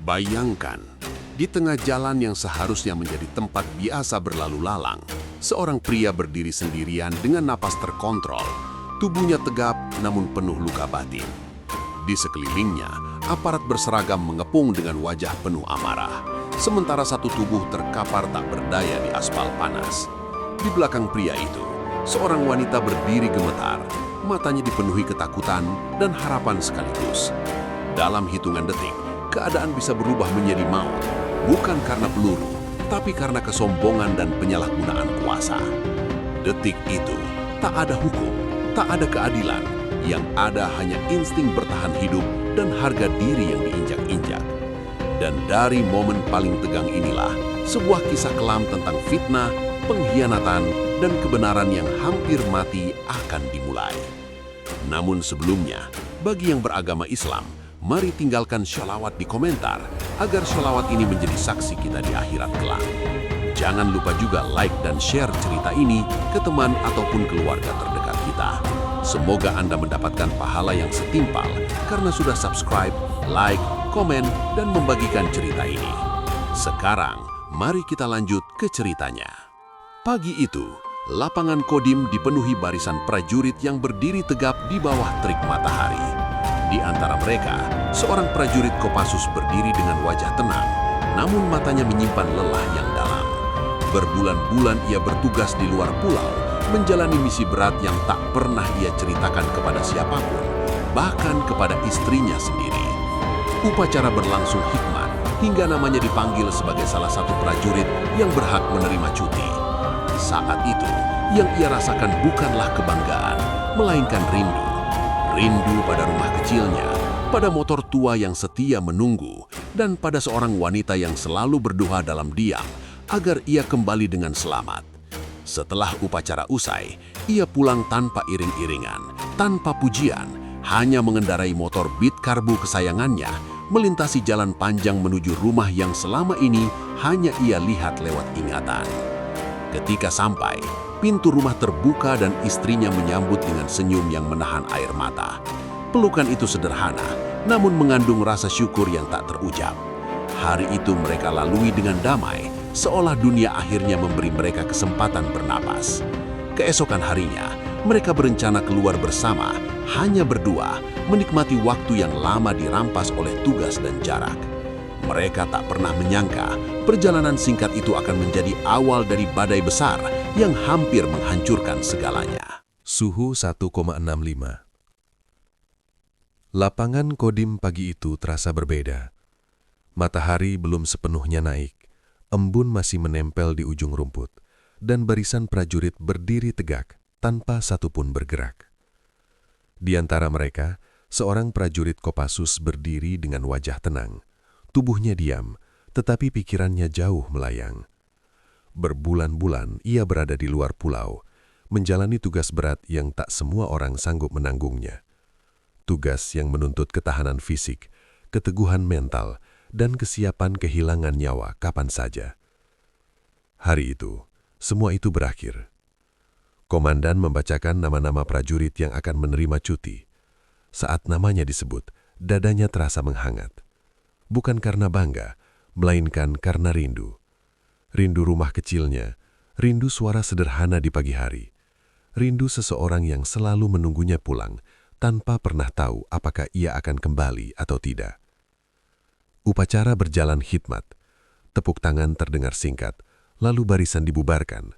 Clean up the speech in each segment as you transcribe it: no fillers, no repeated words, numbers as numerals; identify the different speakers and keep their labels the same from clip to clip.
Speaker 1: Bayangkan, di tengah jalan yang seharusnya menjadi tempat biasa berlalu lalang, seorang pria berdiri sendirian dengan napas terkontrol, tubuhnya tegap namun penuh luka batin. Di sekelilingnya, aparat berseragam mengepung dengan wajah penuh amarah, sementara satu tubuh terkapar tak berdaya di aspal panas. Di belakang pria itu, seorang wanita berdiri gemetar, matanya dipenuhi ketakutan dan harapan sekaligus. Dalam hitungan detik, keadaan bisa berubah menjadi maut, bukan karena peluru, tapi karena kesombongan dan penyalahgunaan kuasa. Detik itu, tak ada hukum, tak ada keadilan, yang ada hanya insting bertahan hidup dan harga diri yang diinjak-injak. Dan dari momen paling tegang inilah, sebuah kisah kelam tentang fitnah, pengkhianatan, dan kebenaran yang hampir mati akan dimulai. Namun sebelumnya, bagi yang beragama Islam, mari tinggalkan sholawat di komentar agar sholawat ini menjadi saksi kita di akhirat kelak. Jangan lupa juga like dan share cerita ini ke teman ataupun keluarga terdekat kita. Semoga Anda mendapatkan pahala yang setimpal karena sudah subscribe, like, komen, dan membagikan cerita ini. Sekarang, mari kita lanjut ke ceritanya. Pagi itu, lapangan Kodim dipenuhi barisan prajurit yang berdiri tegap di bawah terik matahari. Di antara mereka, seorang prajurit Kopassus berdiri dengan wajah tenang, namun matanya menyimpan lelah yang dalam. Berbulan-bulan ia bertugas di luar pulau, menjalani misi berat yang tak pernah ia ceritakan kepada siapapun, bahkan kepada istrinya sendiri. Upacara berlangsung hikmat, hingga namanya dipanggil sebagai salah satu prajurit yang berhak menerima cuti. Saat itu, yang ia rasakan bukanlah kebanggaan, melainkan rindu. Rindu pada rumah kecilnya, pada motor tua yang setia menunggu, dan pada seorang wanita yang selalu berdoa dalam diam agar ia kembali dengan selamat. Setelah upacara usai, ia pulang tanpa iring-iringan, tanpa pujian, hanya mengendarai motor Beat Karbu kesayangannya, melintasi jalan panjang menuju rumah yang selama ini hanya ia lihat lewat ingatan. Ketika sampai, pintu rumah terbuka dan istrinya menyambut dengan senyum yang menahan air mata. Pelukan itu sederhana, namun mengandung rasa syukur yang tak terucap. Hari itu mereka lalui dengan damai, seolah dunia akhirnya memberi mereka kesempatan bernapas. Keesokan harinya, mereka berencana keluar bersama, hanya berdua, menikmati waktu yang lama dirampas oleh tugas dan jarak. Mereka tak pernah menyangka perjalanan singkat itu akan menjadi awal dari badai besar yang hampir menghancurkan segalanya.
Speaker 2: Suhu 1,65. Lapangan Kodim pagi itu terasa berbeda. Matahari belum sepenuhnya naik, embun masih menempel di ujung rumput, dan barisan prajurit berdiri tegak tanpa satupun bergerak. Di antara mereka, seorang prajurit Kopassus berdiri dengan wajah tenang. Tubuhnya diam, tetapi pikirannya jauh melayang. Berbulan-bulan ia berada di luar pulau, menjalani tugas berat yang tak semua orang sanggup menanggungnya. Tugas yang menuntut ketahanan fisik, keteguhan mental, dan kesiapan kehilangan nyawa kapan saja. Hari itu, semua itu berakhir. Komandan membacakan nama-nama prajurit yang akan menerima cuti. Saat namanya disebut, dadanya terasa menghangat. Bukan karena bangga, melainkan karena rindu. Rindu rumah kecilnya, rindu suara sederhana di pagi hari. Rindu seseorang yang selalu menunggunya pulang, tanpa pernah tahu apakah ia akan kembali atau tidak. Upacara berjalan hikmat. Tepuk tangan terdengar singkat, lalu barisan dibubarkan.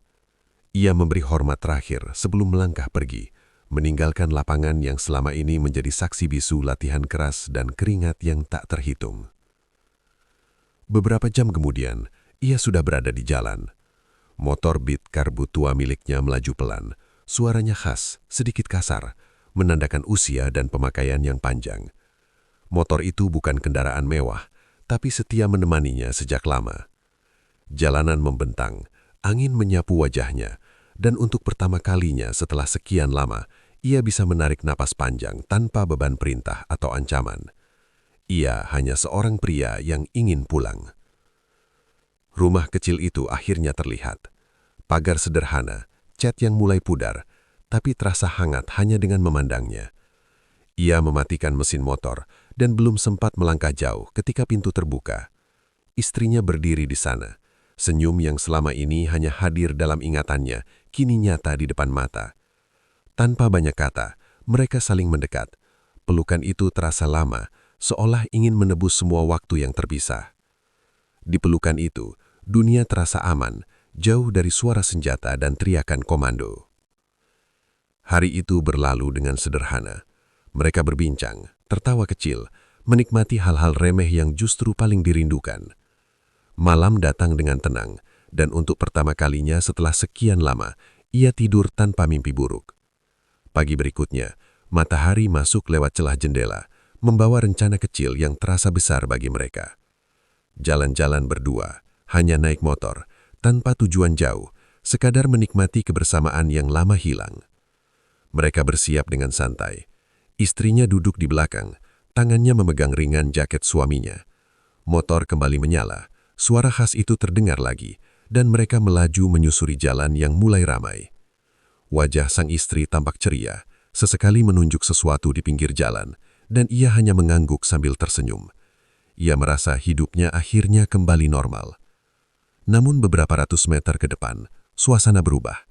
Speaker 2: Ia memberi hormat terakhir sebelum melangkah pergi, meninggalkan lapangan yang selama ini menjadi saksi bisu latihan keras dan keringat yang tak terhitung. Beberapa jam kemudian, ia sudah berada di jalan. Motor Beat Karbu tua miliknya melaju pelan, suaranya khas, sedikit kasar, menandakan usia dan pemakaian yang panjang. Motor itu bukan kendaraan mewah, tapi setia menemaninya sejak lama. Jalanan membentang, angin menyapu wajahnya, dan untuk pertama kalinya setelah sekian lama, ia bisa menarik napas panjang tanpa beban perintah atau ancaman. Ia hanya seorang pria yang ingin pulang. Rumah kecil itu akhirnya terlihat. Pagar sederhana, cat yang mulai pudar, tapi terasa hangat hanya dengan memandangnya. Ia mematikan mesin motor dan belum sempat melangkah jauh ketika pintu terbuka. Istrinya berdiri di sana. Senyum yang selama ini hanya hadir dalam ingatannya, kini nyata di depan mata. Tanpa banyak kata, mereka saling mendekat. Pelukan itu terasa lama, seolah ingin menebus semua waktu yang terpisah. Di pelukan itu, dunia terasa aman, jauh dari suara senjata dan teriakan komando. Hari itu berlalu dengan sederhana. Mereka berbincang, tertawa kecil, menikmati hal-hal remeh yang justru paling dirindukan. Malam datang dengan tenang, dan untuk pertama kalinya setelah sekian lama, ia tidur tanpa mimpi buruk. Pagi berikutnya, matahari masuk lewat celah jendela, membawa rencana kecil yang terasa besar bagi mereka. Jalan-jalan berdua, hanya naik motor, tanpa tujuan jauh, sekadar menikmati kebersamaan yang lama hilang. Mereka bersiap dengan santai. Istrinya duduk di belakang, tangannya memegang ringan jaket suaminya. Motor kembali menyala, suara khas itu terdengar lagi, dan mereka melaju menyusuri jalan yang mulai ramai. Wajah sang istri tampak ceria, sesekali menunjuk sesuatu di pinggir jalan, dan ia hanya mengangguk sambil tersenyum. Ia merasa hidupnya akhirnya kembali normal. Namun beberapa ratus meter ke depan, suasana berubah.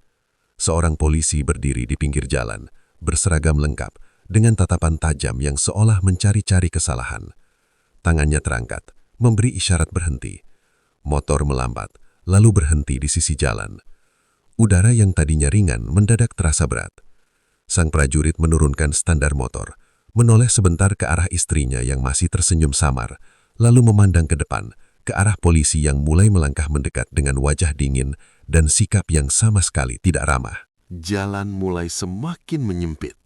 Speaker 2: Seorang polisi berdiri di pinggir jalan, berseragam lengkap, dengan tatapan tajam yang seolah mencari-cari kesalahan. Tangannya terangkat, memberi isyarat berhenti. Motor melambat, lalu berhenti di sisi jalan. Udara yang tadinya ringan mendadak terasa berat. Sang prajurit menurunkan standar motor, menoleh sebentar ke arah istrinya yang masih tersenyum samar, lalu memandang ke depan, ke arah polisi yang mulai melangkah mendekat dengan wajah dingin dan sikap yang sama sekali tidak ramah.
Speaker 1: Jalan mulai semakin menyempit.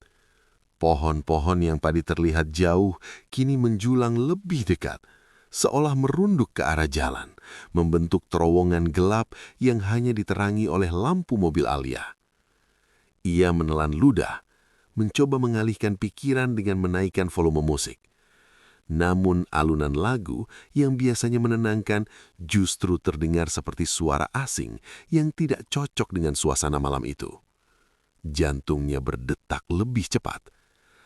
Speaker 1: Pohon-pohon yang tadi terlihat jauh kini menjulang lebih dekat, seolah merunduk ke arah jalan, membentuk terowongan gelap yang hanya diterangi oleh lampu mobil Alia. Ia menelan ludah, mencoba mengalihkan pikiran dengan menaikkan volume musik. Namun alunan lagu yang biasanya menenangkan justru terdengar seperti suara asing yang tidak cocok dengan suasana malam itu. Jantungnya berdetak lebih cepat.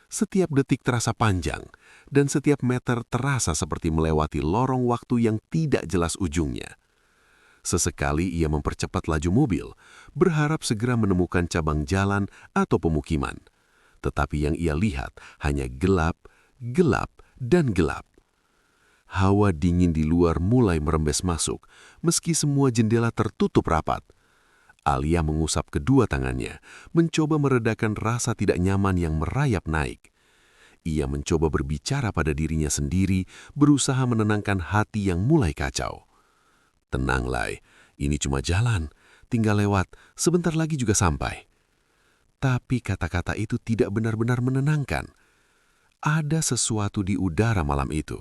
Speaker 1: Setiap detik terasa panjang, dan setiap meter terasa seperti melewati lorong waktu yang tidak jelas ujungnya. Sesekali ia mempercepat laju mobil, berharap segera menemukan cabang jalan atau pemukiman. Tetapi yang ia lihat hanya gelap, gelap, dan gelap. Hawa dingin di luar mulai merembes masuk, meski semua jendela tertutup rapat. Alia mengusap kedua tangannya, mencoba meredakan rasa tidak nyaman yang merayap naik. Ia mencoba berbicara pada dirinya sendiri, berusaha menenangkan hati yang mulai kacau. Tenang, Lai, ini cuma jalan, tinggal lewat, sebentar lagi juga sampai. Tapi kata-kata itu tidak benar-benar menenangkan. Ada sesuatu di udara malam itu,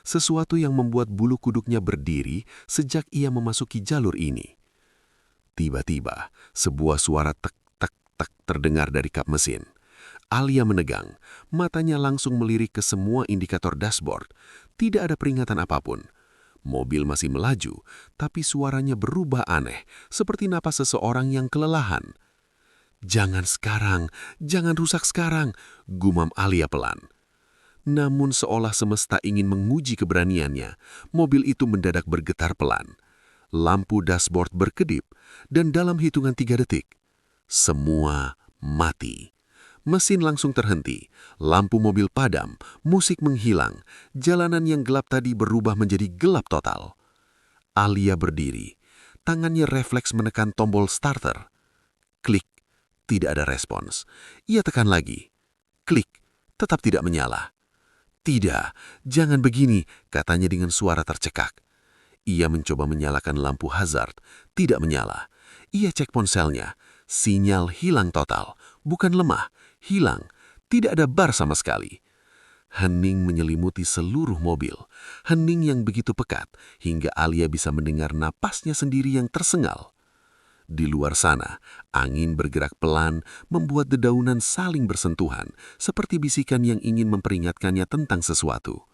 Speaker 1: sesuatu yang membuat bulu kuduknya berdiri sejak ia memasuki jalur ini. Tiba-tiba, sebuah suara tek-tek-tek terdengar dari kap mesin. Alia menegang, matanya langsung melirik ke semua indikator dashboard. Tidak ada peringatan apapun. Mobil masih melaju, tapi suaranya berubah aneh, seperti napas seseorang yang kelelahan. "Jangan sekarang, jangan rusak sekarang," gumam Alia pelan. Namun seolah semesta ingin menguji keberaniannya, mobil itu mendadak bergetar pelan. Lampu dashboard berkedip, dan dalam hitungan 3 detik, semua mati. Mesin langsung terhenti, lampu mobil padam, musik menghilang, jalanan yang gelap tadi berubah menjadi gelap total. Alia berdiri, tangannya refleks menekan tombol starter. Klik, tidak ada respons. Ia tekan lagi. Klik, tetap tidak menyala. "Tidak, jangan begini," katanya dengan suara tercekak. Ia mencoba menyalakan lampu hazard, tidak menyala. Ia cek ponselnya, sinyal hilang total, bukan lemah, hilang, tidak ada bar sama sekali. Hening menyelimuti seluruh mobil, hening yang begitu pekat hingga Alia bisa mendengar napasnya sendiri yang tersengal. Di luar sana, angin bergerak pelan, membuat dedaunan saling bersentuhan, seperti bisikan yang ingin memperingatkannya tentang sesuatu.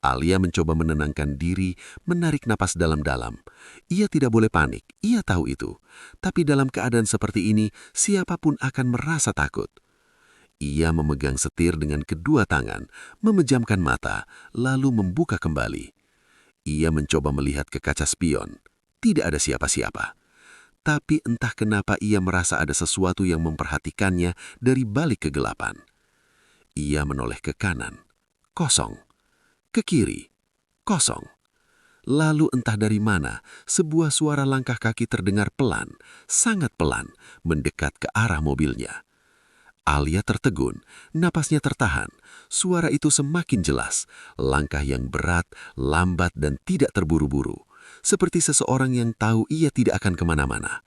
Speaker 1: Alia mencoba menenangkan diri, menarik napas dalam-dalam. Ia tidak boleh panik, ia tahu itu. Tapi dalam keadaan seperti ini, siapapun akan merasa takut. Ia memegang setir dengan kedua tangan, memejamkan mata, lalu membuka kembali. Ia mencoba melihat ke kaca spion. Tidak ada siapa-siapa. Tapi entah kenapa ia merasa ada sesuatu yang memperhatikannya dari balik kegelapan. Ia menoleh ke kanan. Kosong. Ke kiri. Kosong. Lalu entah dari mana, sebuah suara langkah kaki terdengar pelan, sangat pelan, mendekat ke arah mobilnya. Alia tertegun, napasnya tertahan. Suara itu semakin jelas, langkah yang berat, lambat dan tidak terburu-buru. Seperti seseorang yang tahu ia tidak akan kemana-mana.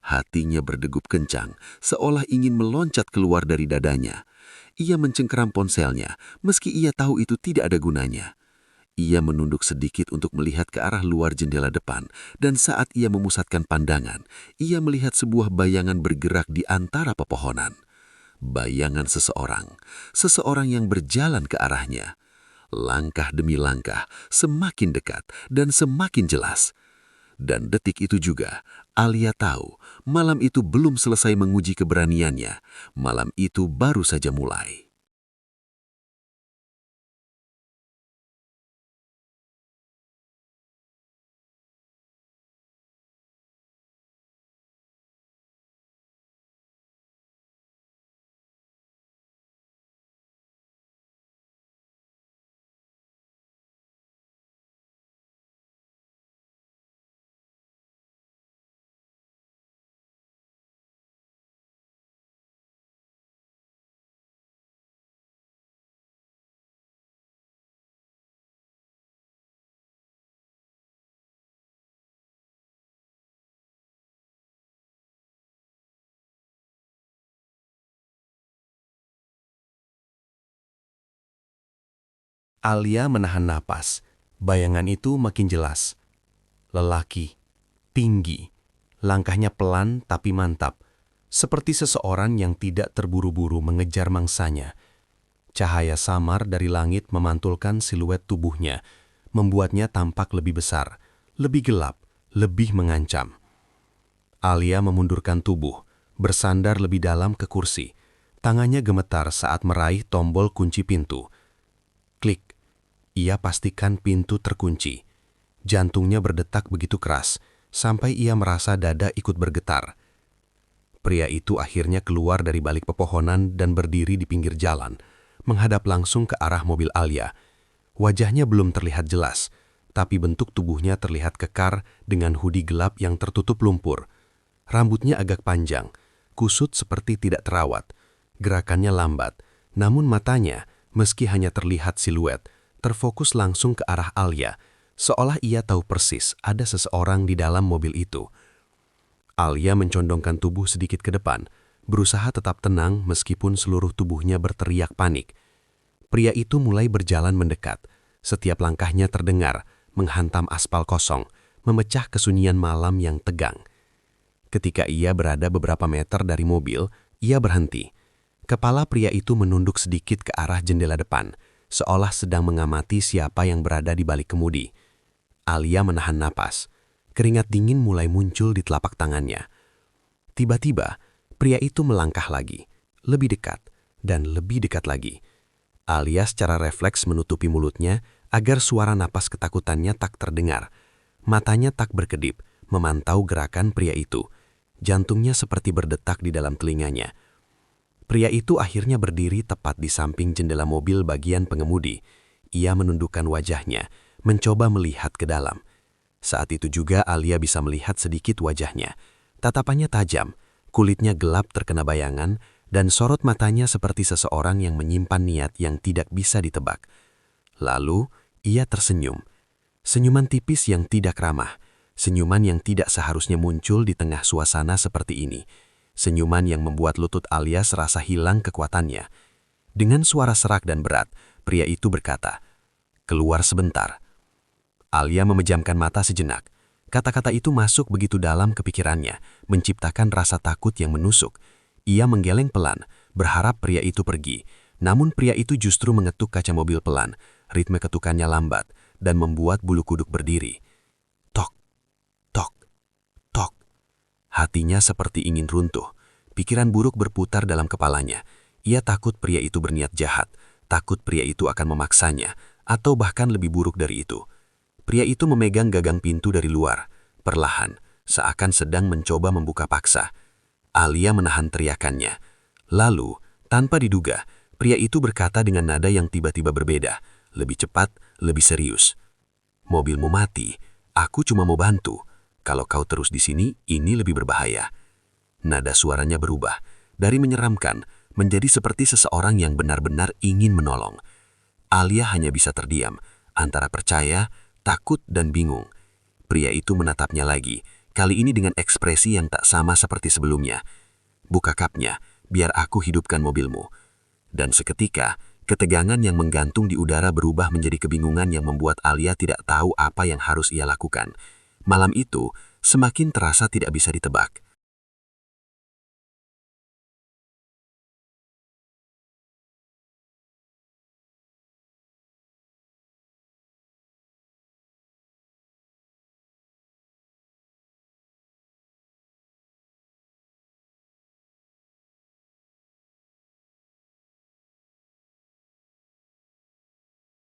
Speaker 1: Hatinya berdegup kencang, seolah ingin meloncat keluar dari dadanya. Ia mencengkeram ponselnya, meski ia tahu itu tidak ada gunanya. Ia menunduk sedikit untuk melihat ke arah luar jendela depan, dan saat ia memusatkan pandangan, ia melihat sebuah bayangan bergerak di antara pepohonan. Bayangan seseorang yang berjalan ke arahnya. Langkah demi langkah, semakin dekat dan semakin jelas. Dan detik itu juga, Alia tahu malam itu belum selesai menguji keberaniannya. Malam itu baru saja mulai.
Speaker 2: Alia menahan napas. Bayangan itu makin jelas. Lelaki, tinggi, langkahnya pelan tapi mantap, seperti seseorang yang tidak terburu-buru mengejar mangsanya. Cahaya samar dari langit memantulkan siluet tubuhnya, membuatnya tampak lebih besar, lebih gelap, lebih mengancam. Alia memundurkan tubuh, bersandar lebih dalam ke kursi. Tangannya gemetar saat meraih tombol kunci pintu. Klik. Ia pastikan pintu terkunci. Jantungnya berdetak begitu keras, sampai ia merasa dada ikut bergetar. Pria itu akhirnya keluar dari balik pepohonan dan berdiri di pinggir jalan, menghadap langsung ke arah mobil Alia. Wajahnya belum terlihat jelas, tapi bentuk tubuhnya terlihat kekar dengan hoodie gelap yang tertutup lumpur. Rambutnya agak panjang, kusut seperti tidak terawat. Gerakannya lambat, namun matanya, meski hanya terlihat siluet, terfokus langsung ke arah Alia, seolah ia tahu persis ada seseorang di dalam mobil itu. Alia mencondongkan tubuh sedikit ke depan, berusaha tetap tenang meskipun seluruh tubuhnya berteriak panik. Pria itu mulai berjalan mendekat. Setiap langkahnya terdengar, menghantam aspal kosong, memecah kesunyian malam yang tegang. Ketika ia berada beberapa meter dari mobil, ia berhenti. Kepala pria itu menunduk sedikit ke arah jendela depan, seolah sedang mengamati siapa yang berada di balik kemudi. Alia menahan napas. Keringat dingin mulai muncul di telapak tangannya. Tiba-tiba, pria itu melangkah lagi, lebih dekat, dan lebih dekat lagi. Alia secara refleks menutupi mulutnya agar suara napas ketakutannya tak terdengar. Matanya tak berkedip, memantau gerakan pria itu. Jantungnya seperti berdetak di dalam telinganya. Pria itu akhirnya berdiri tepat di samping jendela mobil bagian pengemudi. Ia menundukkan wajahnya, mencoba melihat ke dalam. Saat itu juga Alia bisa melihat sedikit wajahnya. Tatapannya tajam, kulitnya gelap terkena bayangan, dan sorot matanya seperti seseorang yang menyimpan niat yang tidak bisa ditebak. Lalu, ia tersenyum. Senyuman tipis yang tidak ramah, senyuman yang tidak seharusnya muncul di tengah suasana seperti ini. Senyuman yang membuat lutut Alia serasa hilang kekuatannya. Dengan suara serak dan berat, pria itu berkata, "Keluar sebentar." Alia memejamkan mata sejenak. Kata-kata itu masuk begitu dalam kepikirannya, menciptakan rasa takut yang menusuk. Ia menggeleng pelan, berharap pria itu pergi. Namun pria itu justru mengetuk kaca mobil pelan, ritme ketukannya lambat, dan membuat bulu kuduk berdiri. Tok, tok, tok. Hatinya seperti ingin runtuh. Pikiran buruk berputar dalam kepalanya.
Speaker 3: Ia takut pria itu berniat jahat, takut pria itu akan memaksanya, atau bahkan lebih buruk dari itu. Pria itu memegang gagang pintu dari luar, perlahan, seakan sedang mencoba membuka paksa. Alia menahan teriakannya. Lalu, tanpa diduga, pria itu berkata dengan nada yang tiba-tiba berbeda, lebih cepat, lebih serius. "Mobilmu mati, aku cuma mau bantu. Kalau kau terus di sini, ini lebih berbahaya." Nada suaranya berubah, dari menyeramkan, menjadi seperti seseorang yang benar-benar ingin menolong. Alia hanya bisa terdiam, antara percaya, takut, dan bingung. Pria itu menatapnya lagi, kali ini dengan ekspresi yang tak sama seperti sebelumnya. "Buka kapnya, biar aku hidupkan mobilmu." Dan seketika, ketegangan yang menggantung di udara berubah menjadi kebingungan yang membuat Alia tidak tahu apa yang harus ia lakukan. Malam itu, semakin terasa tidak bisa ditebak.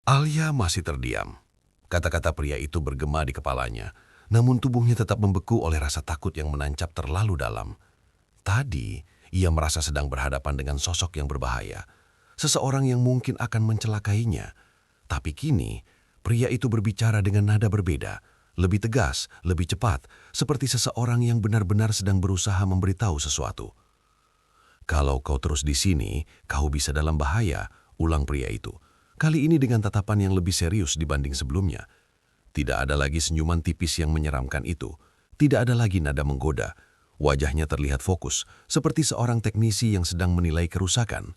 Speaker 2: Alia masih terdiam. Kata-kata pria itu bergema di kepalanya, namun tubuhnya tetap membeku oleh rasa takut yang menancap terlalu dalam. Tadi, ia merasa sedang berhadapan dengan sosok yang berbahaya, seseorang yang mungkin akan mencelakainya. Tapi kini, pria itu berbicara dengan nada berbeda, lebih tegas, lebih cepat, seperti seseorang yang benar-benar sedang berusaha memberitahu sesuatu. "Kalau kau terus di sini, kau bisa dalam bahaya," ulang pria itu. Kali ini dengan tatapan yang lebih serius dibanding sebelumnya. Tidak ada lagi senyuman tipis yang menyeramkan itu. Tidak ada lagi nada menggoda. Wajahnya terlihat fokus, seperti seorang teknisi yang sedang menilai kerusakan.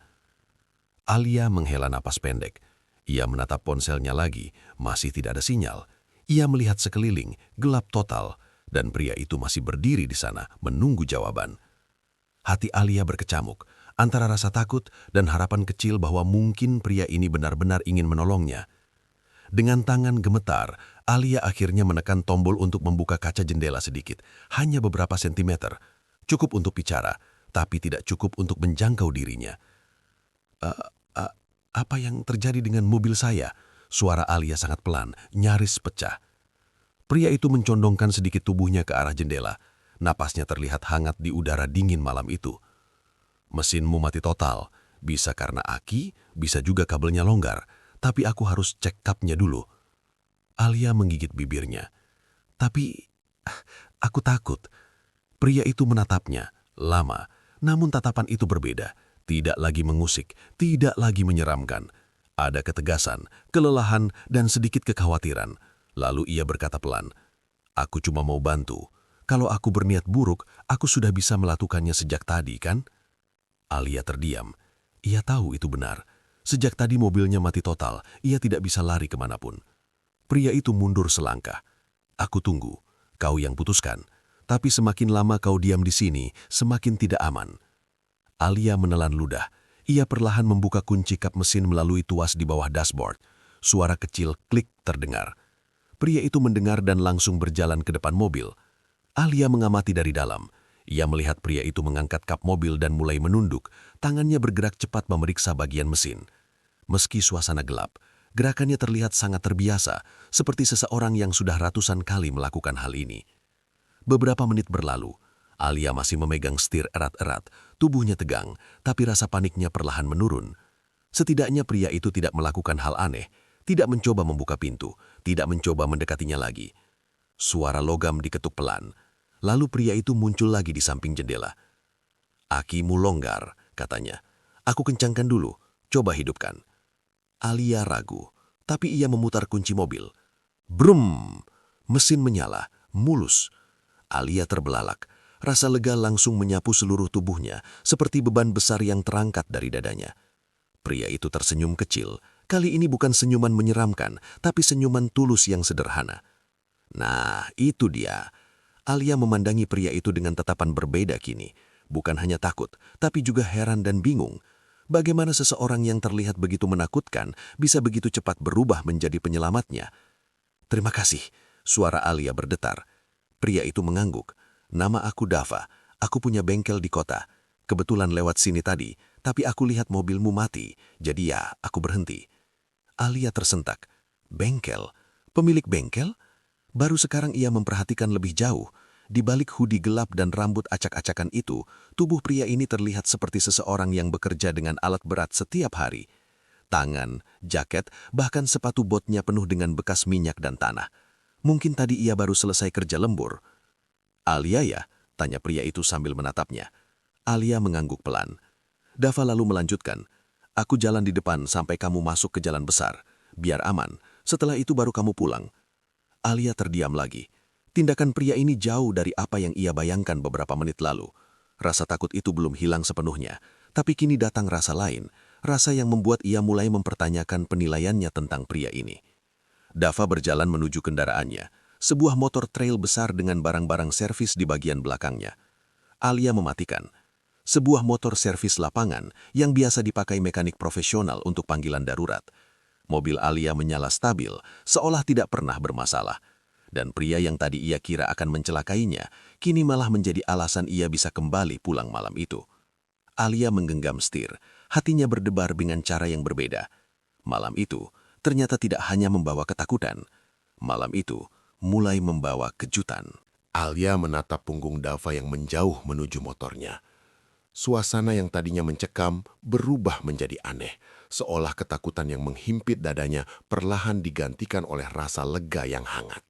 Speaker 2: Alia menghela napas pendek. Ia menatap ponselnya lagi, masih tidak ada sinyal. Ia melihat sekeliling, gelap total, dan pria itu masih berdiri di sana, menunggu jawaban. Hati Alia berkecamuk, antara rasa takut dan harapan kecil bahwa mungkin pria ini benar-benar ingin menolongnya. Dengan tangan gemetar, Alia akhirnya menekan tombol untuk membuka kaca jendela sedikit, hanya beberapa sentimeter. Cukup untuk bicara, tapi tidak cukup untuk menjangkau dirinya. Apa yang terjadi dengan mobil saya?" Suara Alia sangat pelan, nyaris pecah. Pria itu mencondongkan sedikit tubuhnya ke arah jendela. Napasnya terlihat hangat di udara dingin malam itu. "Mesinmu mati total. Bisa karena aki, bisa juga kabelnya longgar. Tapi aku harus cek kapnya dulu." Alia menggigit bibirnya. "Tapi, aku takut." Pria itu menatapnya, lama, namun tatapan itu berbeda. Tidak lagi mengusik, tidak lagi menyeramkan. Ada ketegasan, kelelahan, dan sedikit kekhawatiran. Lalu ia berkata pelan, "Aku cuma mau bantu. Kalau aku berniat buruk, aku sudah bisa melakukannya sejak tadi, kan?" Alia terdiam. Ia tahu itu benar. Sejak tadi mobilnya mati total, ia tidak bisa lari kemanapun. Pria itu mundur selangkah. "Aku tunggu. Kau yang putuskan. Tapi semakin lama kau diam di sini, semakin tidak aman." Alia menelan ludah. Ia perlahan membuka kunci kap mesin melalui tuas di bawah dashboard. Suara kecil klik terdengar. Pria itu mendengar dan langsung berjalan ke depan mobil. Alia mengamati dari dalam. Ia melihat pria itu mengangkat kap mobil dan mulai menunduk. Tangannya bergerak cepat memeriksa bagian mesin. Meski suasana gelap, gerakannya terlihat sangat terbiasa, seperti seseorang yang sudah ratusan kali melakukan hal ini. Beberapa menit berlalu. Alia masih memegang setir erat-erat, tubuhnya tegang, tapi rasa paniknya perlahan menurun. Setidaknya pria itu tidak melakukan hal aneh, tidak mencoba membuka pintu, tidak mencoba mendekatinya lagi. Suara logam diketuk pelan. Lalu pria itu muncul lagi di samping jendela. "Akimu longgar," katanya. "Aku kencangkan dulu, coba hidupkan." Alia ragu, tapi ia memutar kunci mobil. Brum! Mesin menyala, mulus. Alia terbelalak. Rasa lega langsung menyapu seluruh tubuhnya, seperti beban besar yang terangkat dari dadanya. Pria itu tersenyum kecil. Kali ini bukan senyuman menyeramkan, tapi senyuman tulus yang sederhana. Nah, itu dia. Alia memandangi pria itu dengan tatapan berbeda kini. Bukan hanya takut, tapi juga heran dan bingung. Bagaimana seseorang yang terlihat begitu menakutkan bisa begitu cepat berubah menjadi penyelamatnya? "Terima kasih," suara Alia berdetar. Pria itu mengangguk. "Nama aku Dava. Aku punya bengkel di kota. Kebetulan lewat sini tadi,
Speaker 3: Tapi aku lihat mobilmu mati, jadi ya aku berhenti. Alia tersentak. Bengkel? Pemilik bengkel? Baru sekarang ia memperhatikan lebih jauh. Di balik hoodie gelap dan rambut acak-acakan itu, tubuh pria ini terlihat seperti seseorang yang bekerja dengan alat berat setiap hari. Tangan, jaket, bahkan sepatu botnya penuh dengan bekas minyak dan tanah. Mungkin tadi ia baru selesai kerja lembur. Alia ya? Tanya pria itu sambil menatapnya. Alia mengangguk pelan. Dava lalu melanjutkan, aku jalan di depan sampai kamu masuk ke jalan besar. Biar aman, setelah itu baru kamu pulang. Alia terdiam lagi. Tindakan pria ini jauh dari apa yang ia bayangkan beberapa menit lalu. Rasa takut itu belum hilang sepenuhnya, tapi kini datang rasa lain, rasa yang membuat ia mulai mempertanyakan penilaiannya tentang pria ini. Dava berjalan menuju kendaraannya, sebuah motor trail besar dengan barang-barang servis di bagian belakangnya. Alia mematikan. Sebuah motor servis lapangan yang biasa dipakai mekanik profesional untuk panggilan darurat. Mobil Alia menyala stabil, seolah tidak pernah bermasalah. Dan pria yang tadi ia kira akan mencelakainya, kini malah menjadi alasan ia bisa kembali pulang malam itu. Alia menggenggam setir, hatinya berdebar dengan cara yang berbeda. Malam itu ternyata tidak hanya membawa ketakutan. Malam itu mulai membawa kejutan.
Speaker 1: Alia menatap punggung Dava yang menjauh menuju motornya. Suasana yang tadinya mencekam berubah menjadi aneh, seolah ketakutan yang menghimpit dadanya perlahan digantikan oleh rasa lega yang hangat.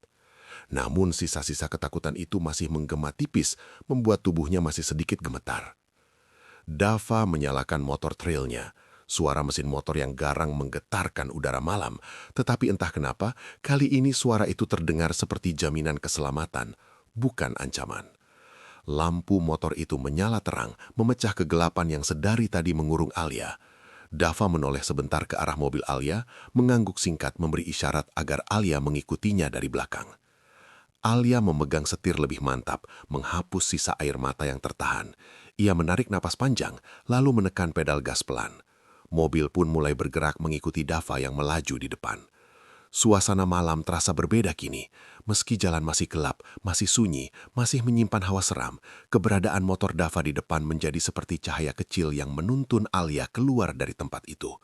Speaker 1: Namun sisa-sisa ketakutan itu masih menggema tipis, membuat tubuhnya masih sedikit gemetar. Dava menyalakan motor trailnya. Suara mesin motor yang garang menggetarkan udara malam, tetapi entah kenapa, kali ini suara itu terdengar seperti jaminan keselamatan, bukan ancaman. Lampu motor itu menyala terang, memecah kegelapan yang sedari tadi mengurung Alia. Dava menoleh sebentar ke arah mobil Alia, mengangguk singkat memberi isyarat agar Alia mengikutinya dari belakang. Alia memegang setir lebih mantap, menghapus sisa air mata yang tertahan. Ia menarik napas panjang, lalu menekan pedal gas pelan. Mobil pun mulai bergerak mengikuti Dava yang melaju di depan. Suasana malam terasa berbeda kini. Meski jalan masih gelap, masih sunyi, masih menyimpan hawa seram, keberadaan motor Dava di depan menjadi seperti cahaya kecil yang menuntun Alia keluar dari tempat itu.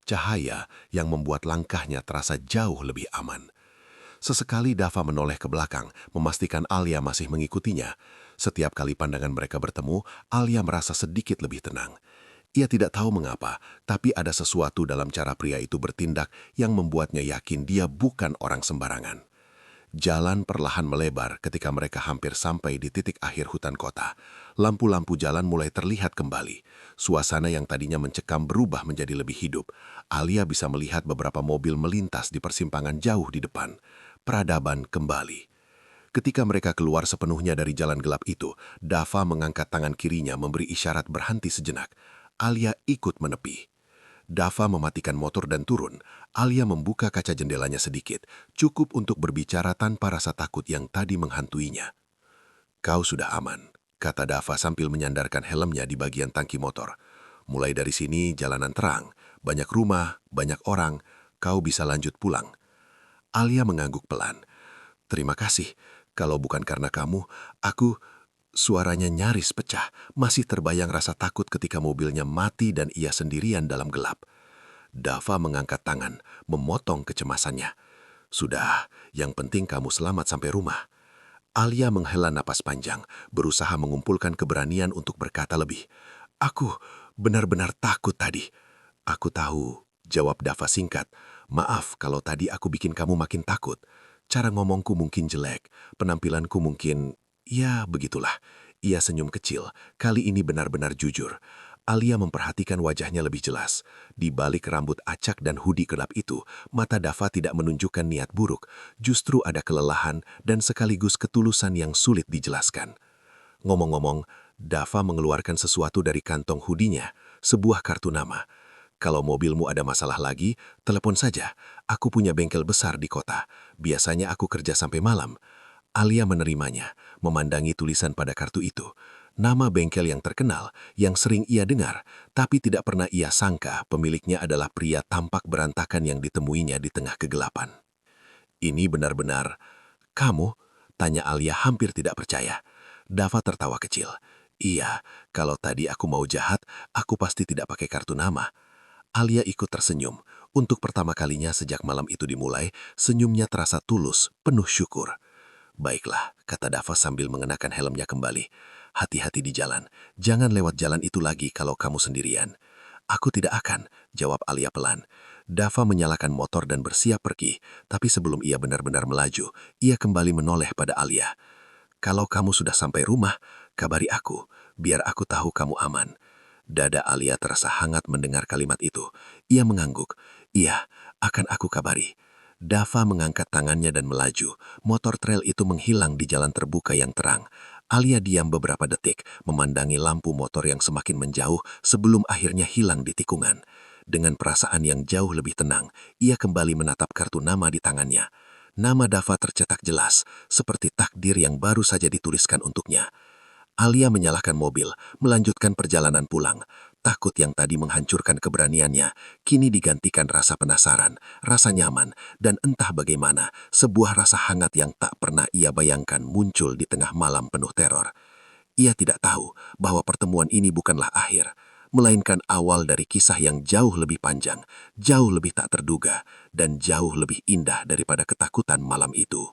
Speaker 1: Cahaya yang membuat langkahnya terasa jauh lebih aman. Sesekali Dava menoleh ke belakang, memastikan Alia masih mengikutinya. Setiap kali pandangan mereka bertemu, Alia merasa sedikit lebih tenang. Ia tidak tahu mengapa, tapi ada sesuatu dalam cara pria itu bertindak yang membuatnya yakin dia bukan orang sembarangan. Jalan perlahan melebar ketika mereka hampir sampai di titik akhir hutan kota. Lampu-lampu jalan mulai terlihat kembali. Suasana yang tadinya mencekam berubah menjadi lebih hidup. Alia bisa melihat beberapa mobil melintas di persimpangan jauh di depan. Peradaban kembali. Ketika mereka keluar sepenuhnya dari jalan gelap itu, Dava mengangkat tangan kirinya memberi isyarat berhenti sejenak. Alia ikut menepi. Dava mematikan motor dan turun. Alia membuka kaca jendelanya sedikit, cukup untuk berbicara tanpa rasa takut yang tadi menghantuinya. Kau sudah aman, kata Dava sambil menyandarkan helmnya di bagian tangki motor. Mulai dari sini jalanan terang, banyak rumah, banyak orang, kau bisa lanjut pulang. Alia mengangguk pelan. Terima kasih, kalau bukan karena kamu, aku... Suaranya nyaris pecah, masih terbayang rasa takut ketika mobilnya mati dan ia sendirian dalam gelap. Dava mengangkat tangan, memotong kecemasannya. Sudah, yang penting kamu selamat sampai rumah. Alia menghela napas panjang, berusaha mengumpulkan keberanian untuk berkata lebih. Aku benar-benar takut tadi. Aku tahu, jawab Dava singkat. Maaf kalau tadi aku bikin kamu makin takut. Cara ngomongku mungkin jelek, penampilanku mungkin... Ya, begitulah. Ia senyum kecil, kali ini benar-benar jujur. Alia memperhatikan wajahnya lebih jelas. Di balik rambut acak dan hoodie gelap itu, mata Dava tidak menunjukkan niat buruk. Justru ada kelelahan dan sekaligus ketulusan yang sulit dijelaskan. Ngomong-ngomong, Dava mengeluarkan sesuatu dari kantong hoodie-nya, sebuah kartu nama. Kalau mobilmu ada masalah lagi, telepon saja. Aku punya bengkel besar di kota. Biasanya aku kerja sampai malam. Alia menerimanya, memandangi tulisan pada kartu itu. Nama bengkel yang terkenal, yang sering ia dengar, tapi tidak pernah ia sangka pemiliknya adalah pria tampak berantakan yang ditemuinya di tengah kegelapan. Ini benar-benar... Kamu? Tanya Alia hampir tidak percaya. Dava tertawa kecil.
Speaker 4: Iya, kalau tadi aku mau jahat, aku pasti tidak pakai kartu nama. Alia ikut tersenyum. Untuk pertama kalinya sejak malam itu dimulai, senyumnya terasa tulus, penuh syukur. Baiklah, kata Dava sambil mengenakan helmnya kembali. Hati-hati di jalan. Jangan lewat jalan itu lagi kalau kamu sendirian. Aku tidak akan, jawab Alia pelan. Dava menyalakan motor dan bersiap pergi, tapi sebelum ia benar-benar melaju, ia kembali menoleh pada Alia. Kalau kamu sudah sampai rumah, kabari aku, biar aku tahu kamu aman. Dada Alia terasa hangat mendengar kalimat itu. Ia mengangguk. Iya, akan aku kabari. Dava mengangkat tangannya dan melaju. Motor trail itu menghilang di jalan terbuka yang terang. Alia diam beberapa detik, memandangi lampu motor yang semakin menjauh sebelum akhirnya hilang di tikungan. Dengan perasaan yang jauh lebih tenang, ia kembali menatap kartu nama di tangannya. Nama Dava tercetak jelas, seperti takdir yang baru saja dituliskan untuknya. Alia menyalakan mobil, melanjutkan perjalanan pulang. Takut yang tadi menghancurkan keberaniannya, kini digantikan rasa penasaran, rasa nyaman, dan entah bagaimana, sebuah rasa hangat yang tak pernah ia bayangkan muncul di tengah malam penuh teror. Ia tidak tahu bahwa pertemuan ini bukanlah akhir, melainkan awal dari kisah yang jauh lebih panjang, jauh lebih tak terduga, dan jauh lebih indah daripada ketakutan malam itu.